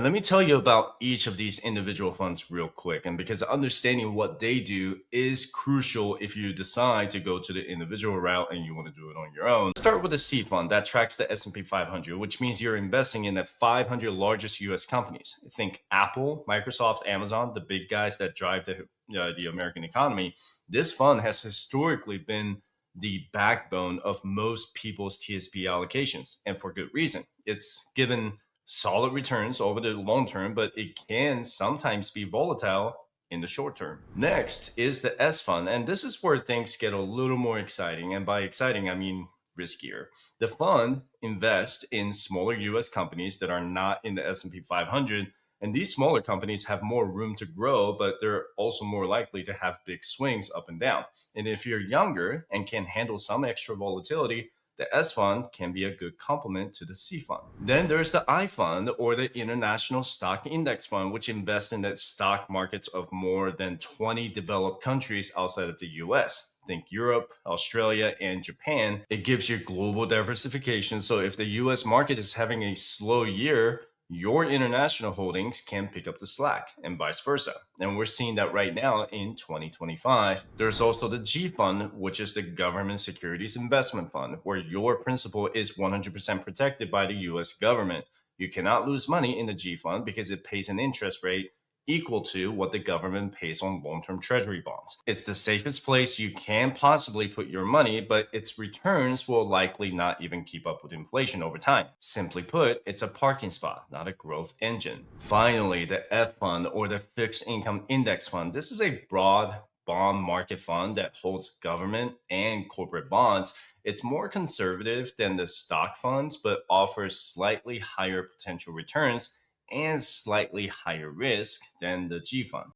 let me tell you about each of these individual funds real quick. And because understanding what they do is crucial if you decide to go to the individual route and you want to do it on your own. Start with a C fund that tracks the S&P 500, which means you're investing in the 500 largest US companies. Think Apple, Microsoft, Amazon, the big guys that drive the American economy. This fund has historically been the backbone of most people's TSP allocations, and for good reason. It's given solid returns over the long term, but it can sometimes be volatile in the short term. Next is the S fund, and this is where things get a little more exciting. And by exciting, I mean riskier. The fund invests in smaller US companies that are not in the S&P 500, and these smaller companies have more room to grow, but they're also more likely to have big swings up and down. And if you're younger and can handle some extra volatility, the S fund can be a good complement to the C fund. Then there's the I fund, or the International Stock Index Fund, which invests in the stock markets of more than 20 developed countries outside of the US. Think Europe, Australia, and Japan. It gives you global diversification. So if the US market is having a slow year, your international holdings can pick up the slack and vice versa. And we're seeing that right now in 2025. There's also the G fund, which is the Government Securities Investment Fund, where your principal is 100% protected by the US government. You cannot lose money in the G fund because it pays an interest rate equal to what the government pays on long-term treasury bonds. It's the safest place you can possibly put your money, but its returns will likely not even keep up with inflation over time. Simply put, it's a parking spot, not a growth engine. Finally, the F fund, or the Fixed Income Index Fund. This is a broad bond market fund that holds government and corporate bonds. It's more conservative than the stock funds, but offers slightly higher potential returns and slightly higher risk than the G fund.